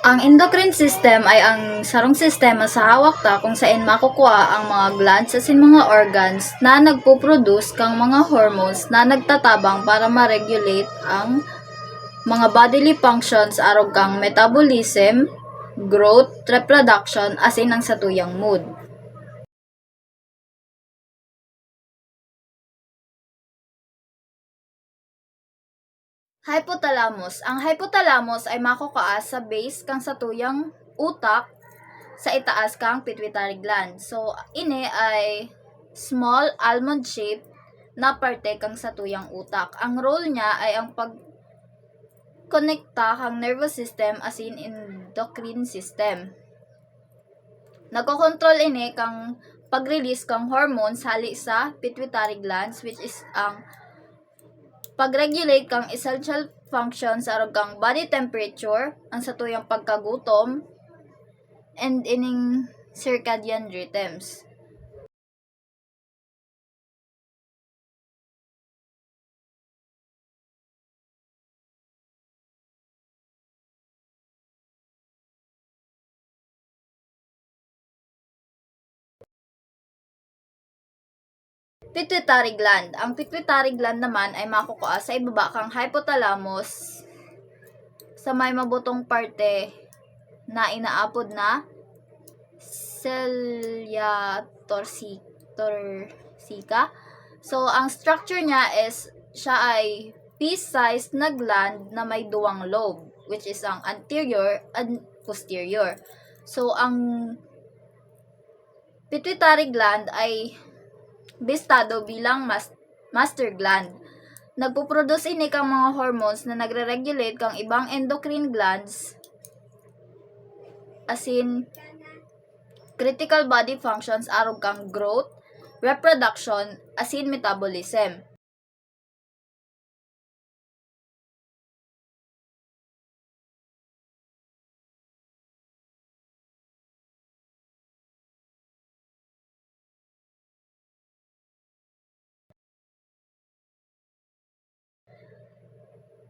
Ang endocrine system ay ang sarong sistema sa hawak ta kung saan makukuha ang mga glands asin mga organs na nagpo-produce kang mga hormones na nagtatabang para ma-regulate ang mga bodily functions aron kang metabolism, growth, reproduction asin ang satuyang mood. Hypothalamus. Ang hypothalamus ay makukuha sa base kang satuyang utak sa itaas kang pituitary gland. So, ini ay small almond shape na parte kang satuyang utak. Ang role niya ay ang pagkonekta kang nervous system as in endocrine system. Nagkokontrol ini kang pag-release kang hormones hali sa pituitary glands which is ang pag-regulate kang essential functions aron kang body temperature, ang satuyang pagkagutom, and ining circadian rhythms. Pituitary gland. Ang pituitary gland naman ay makukuha sa ibaba kang hypothalamus sa may mabutong parte na inaapod na cilia torsica. So, ang structure niya is, siya ay piece-sized na gland na may duwang lobe, which is ang anterior and posterior. So, ang pituitary gland ay bistado bilang master gland. Nagpo-produce ini kang mga hormones na nagre-regulate kang ibang endocrine glands as in critical body functions aron kang growth, reproduction, as in metabolism.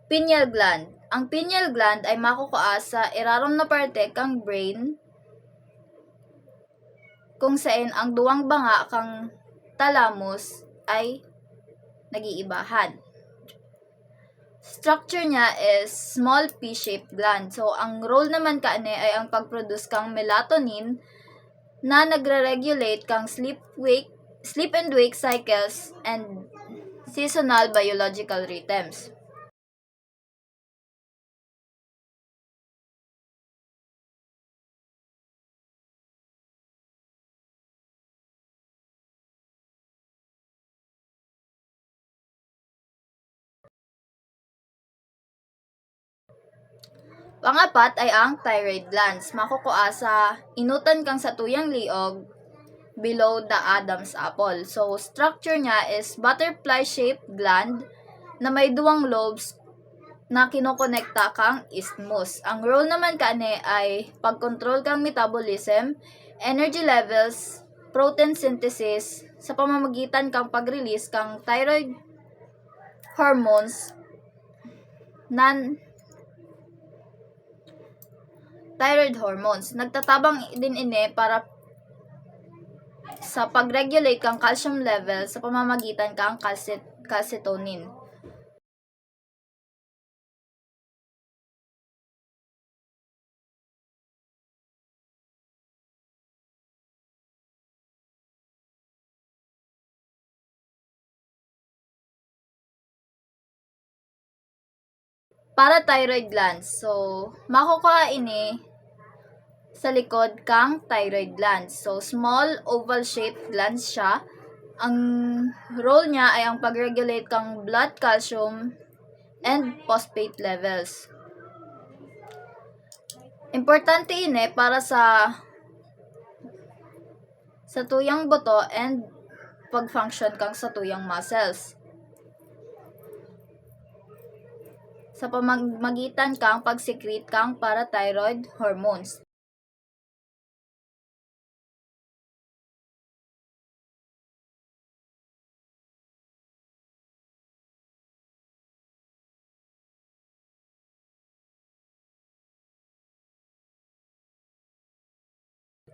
Pineal gland. Ang pineal gland ay makukuha sa irarom na parte kang brain kung saan ang duwang banga kang thalamus ay nag-iibahan. Structure niya is small pea-shaped gland. So, ang role naman kaani ay ang pag-produce kang melatonin na nagre-regulate kang sleep and wake cycles and seasonal biological rhythms. Pangapat ay ang thyroid glands. Makukuha sa inutan kang satuyang liog below the Adam's apple. So, structure niya is butterfly-shaped gland na may duwang lobes na kinokonekta kang isthmus. Ang role naman kani ay pag-control kang metabolism, energy levels, protein synthesis sa pamamagitan kang pag-release kang thyroid hormones nagtatabang din ini para sa pag-regulate kang calcium level sa pamamagitan kang calcitonin. Parathyroid glands. So, makukuha ini sa likod kang thyroid glands. So, small oval-shaped glands siya. Ang role niya ay ang pag-regulate kang blood calcium and phosphate levels. Importante ini para sa tuyang buto and pag-function kang sa tuyang muscles. Sa pamamagitan kang pag-secrete kang parathyroid hormones.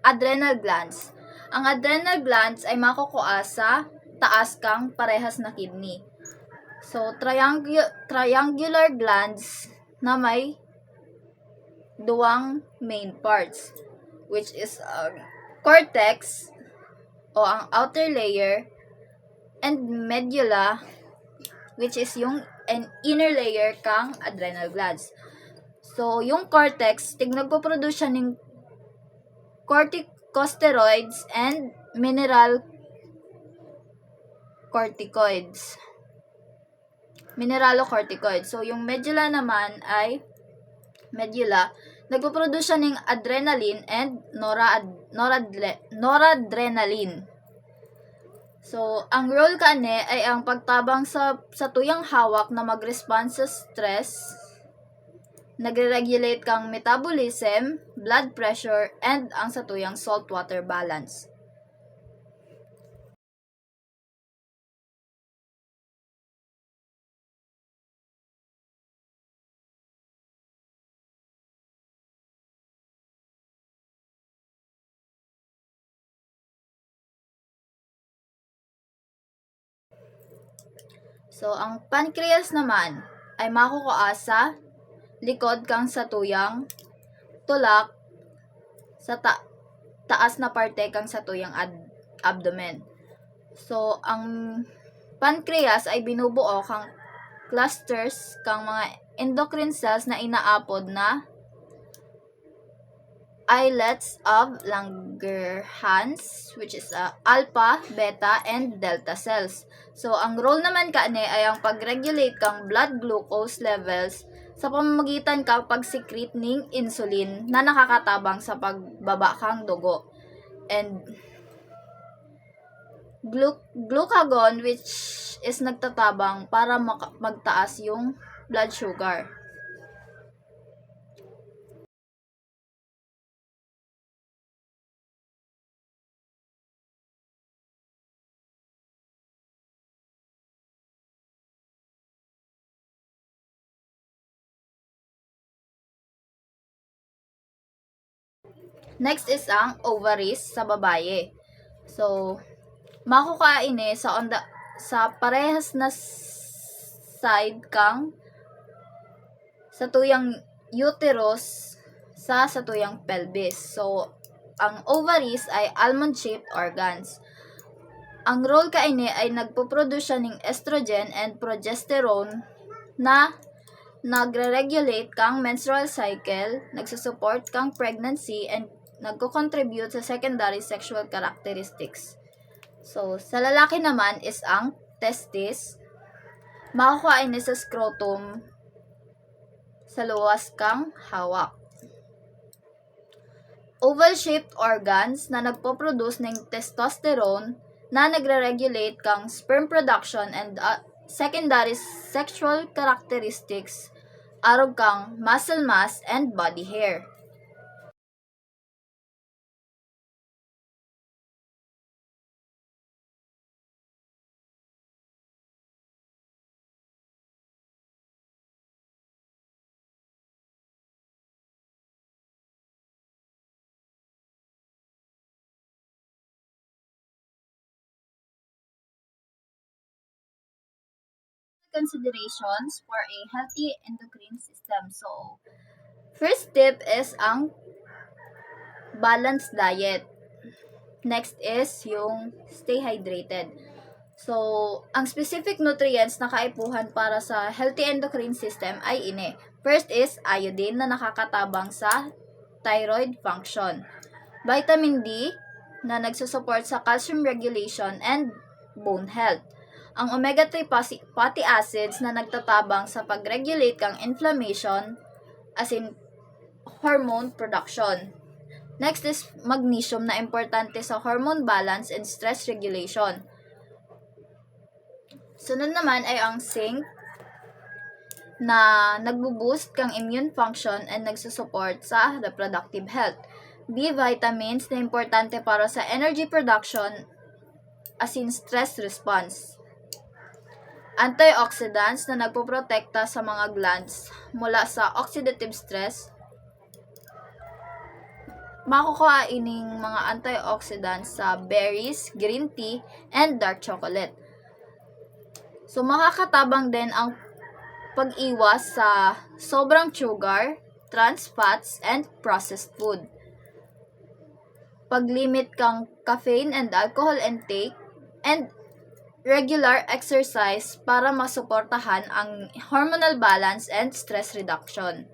adrenal glands. Ang adrenal glands ay makukuha sa taas kang parehas na kidney. So, triangular glands na may duwang main parts, which is cortex o ang outer layer, and medulla, which is yung inner layer kang adrenal glands. So, yung cortex, nagpo-produce siya ng corticosteroids and mineral corticoids. Mineralocorticoids. So, yung medulla naman ay nagpo-produce siya ng adrenaline and noradrenaline. So, ang role kani ay ang pagtabang sa tuyang hawak na mag-respond sa stress, nagre-regulate kang metabolism, blood pressure, and ang sa tuyang salt-water balance. So, ang pancreas naman ay makukuha sa likod kang sa tuyang tulak sa taas na parte kang sa tuyang abdomen. So, ang pancreas ay binubuo kang clusters kang mga endocrine cells na inaapod na islets of Langerhans, which is alpha, beta, and delta cells. So, ang role naman kani ay ang pag-regulate kang blood glucose levels sa pamamagitan ka pag-secrete ng insulin na nakakatabang sa pagbaba kang dugo. And glucagon, which is nagtatabang para magtaas yung blood sugar. Next is ang ovaries sa babae. So, makukuha ini sa parehas na side kang sa tuyang uterus sa tuyang pelvis. So, ang ovaries ay almond-shaped organs. Ang role kaini ay nagpo-produce siya ng estrogen and progesterone na nagre-regulate kang menstrual cycle, nagsusupport kang pregnancy, and nagko-contribute sa secondary sexual characteristics. So, sa lalaki naman is ang testis. Makukuha ini sa scrotum sa luwas kang hawak. Oval-shaped organs na nagpo-produce ng testosterone na nagre-regulate kang sperm production and secondary sexual characteristics, arog kang muscle mass and body hair. Considerations for a healthy endocrine system. So, first tip is ang balanced diet. Next is yung stay hydrated. So, ang specific nutrients na kaipuhan para sa healthy endocrine system ay ini. First is iodine na nakakatabang sa thyroid function. Vitamin D na nagsusupport sa calcium regulation and bone health. Ang omega-3 fatty acids na nagtatabang sa pag-regulate kang inflammation, as in hormone production. Next is magnesium na importante sa hormone balance and stress regulation. Sunod naman ay ang zinc na nagbo-boost kang immune function and nagsusupport sa reproductive health. B vitamins na importante para sa energy production, as in stress response. Antioxidants na nagpoprotekta sa mga glands mula sa oxidative stress. makukuha ining mga antioxidants sa berries, green tea, and dark chocolate. So, makakatabang din ang pag-iwas sa sobrang sugar, trans fats, and processed food. Pag-limit kang caffeine and alcohol intake, and regular exercise para masuportahan ang hormonal balance and stress reduction.